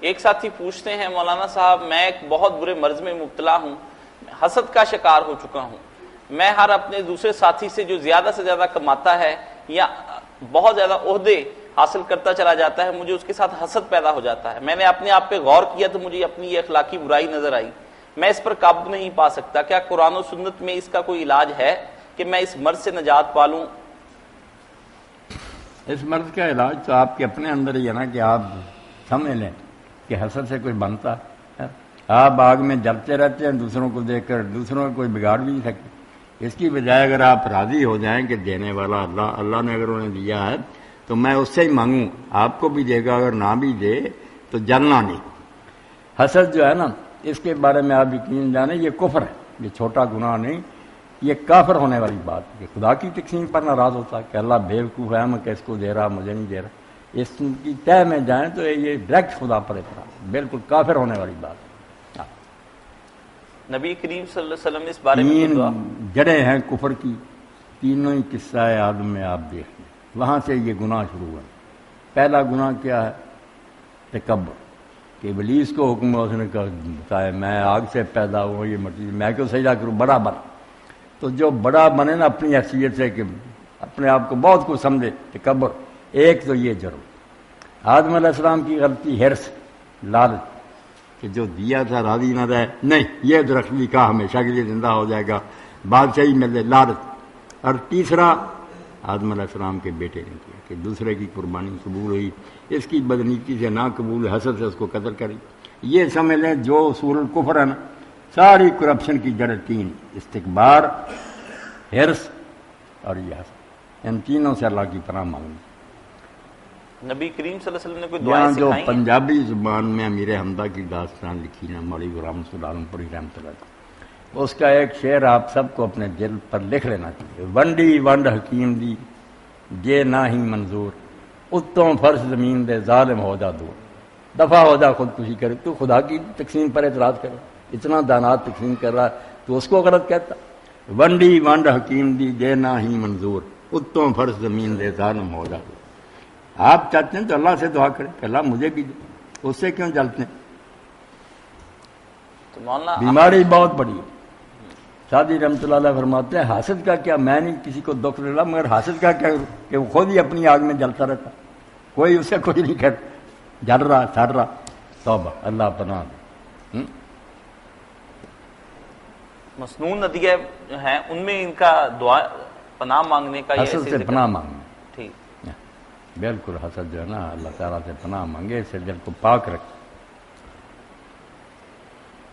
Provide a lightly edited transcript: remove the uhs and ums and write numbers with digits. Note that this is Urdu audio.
ایک ساتھی پوچھتے ہیں مولانا صاحب میں ایک بہت برے مرض میں مبتلا ہوں، حسد کا شکار ہو چکا ہوں، میں ہر اپنے دوسرے ساتھی سے جو زیادہ سے زیادہ کماتا ہے یا بہت زیادہ عہدے حاصل کرتا چلا جاتا ہے مجھے اس کے ساتھ حسد پیدا ہو جاتا ہے، میں نے اپنے آپ پہ غور کیا تو مجھے اپنی یہ اخلاقی برائی نظر آئی، میں اس پر قابو نہیں پا سکتا، کیا قرآن و سنت میں اس کا کوئی علاج ہے کہ میں اس مرض سے نجات پالوں؟ اس مرض کا علاج تو آپ کے اپنے اندر ہی ہے نا کہ آپ سمجھ لیں کہ حسد سے کوئی بنتا ہے، آپ آگ میں جلتے رہتے ہیں دوسروں کو دیکھ کر، دوسروں کو کوئی بگاڑ بھی نہیں سکتے، اس کی بجائے اگر آپ راضی ہو جائیں کہ دینے والا اللہ نے اگر انہیں دیا ہے تو میں اس سے ہی مانگوں، آپ کو بھی دے گا، اگر نہ بھی دے تو جلنا نہیں۔ حسد جو ہے نا اس کے بارے میں آپ یقین جانیں یہ کفر ہے، یہ چھوٹا گناہ نہیں، یہ کافر ہونے والی بات ہے کہ خدا کی تقسیم پر ناراض ہوتا ہے کہ اللہ بیوقوف ہے میں کہ اس کو دے رہا مجھے نہیں دے رہا، اس کی تہ میں جائیں تو یہ ڈائریکٹ خدا پر اعتراض، بالکل کافر ہونے والی بات ہے۔ نبی کریم صلی اللہ علیہ وسلم نے اس بارے میں تین جڑیں ہیں کفر کی، تینوں ہی قصہ آدم میں آپ دیکھ لیں، وہاں سے یہ گناہ شروع ہوا۔ پہلا گناہ کیا ہے؟ تکبر، کہ ابلیس کو حکم اس نے بتایا میں آگ سے پیدا ہوں، یہ مٹی میں کیوں سجدہ کروں، بڑا بنا، تو جو بڑا بنے نا اپنی حیثیت سے کہ اپنے آپ کو بہت کچھ سمجھے، تکبر ایک تو یہ جرم۔ آدم علیہ السلام کی غلطی حرص، لالچ، کہ جو دیا تھا راضی نہ رہے، نہیں یہ درخت بھی کا ہمیشہ کے لیے زندہ ہو جائے گا، بادشاہی ملے، لالچ۔ اور تیسرا آدم علیہ السلام کے بیٹے نے کیا کہ دوسرے کی قربانی قبول ہوئی، اس کی بدنیتی سے نہ قبول، حسد سے اس کو قتل کری۔ یہ سمجھ لیں جو اصول الکفر ہے نا، ساری کرپشن کی جڑیں تین، استکبار، حرص اور یہ حسد، ان تینوں سے اللہ کی پناہ مانگنی۔ نبی کریم صلی اللہ علیہ وسلم نے کوئی یہاں دعائیں جو سکھائی ہیں؟ پنجابی زبان میں امیر حمدہ کی داستان لکھی نا مولوی غلام رسول عالم پوری رحمۃ اللہ، اس کا ایک شعر آپ سب کو اپنے دل پر لکھ لینا چاہیے۔ ونڈی ونڈ حکیم دی جے نہ ہی منظور، اتوں فرش زمین دے ظالم ہو جا دور، دفع ہو جا خودکشی کرے۔ تو خدا کی تقسیم پر اعتراض کرے، اتنا دانات تقسیم کر رہا تو اس کو غلط کہتا۔ ونڈی ونڈ حکیم دی جے نہ ہی منظور، اتوں فرش زمین دے ظالم ہو جا دور۔ آپ چاہتے ہیں تو اللہ سے دعا کریں کہ اللہ مجھے بھی دے، اس سے کیوں جلتے ہیں؟ تو مولانا بیماری بہت بڑی ہے۔ شادی رحمۃ اللہ علیہ فرماتے ہیں حاسد کا کیا، میں نہیں کسی کو دکھ دے رہا، مگر حاسد کا کیا کہ وہ خود ہی اپنی آگ میں جلتا رہتا، کوئی اسے کوئی نہیں کہتا، جل رہا سڑ رہا۔ توبہ، اللہ پناہ دے۔ مسنون ندیہ ہیں ان میں ان کا دعا پناہ مانگنے کا حسد سے پناہ مانگنا، ٹھیک، بالکل حسد جو ہے نا اللہ تعالیٰ سے پناہ مانگے، اس سے دل کو پاک رکھے۔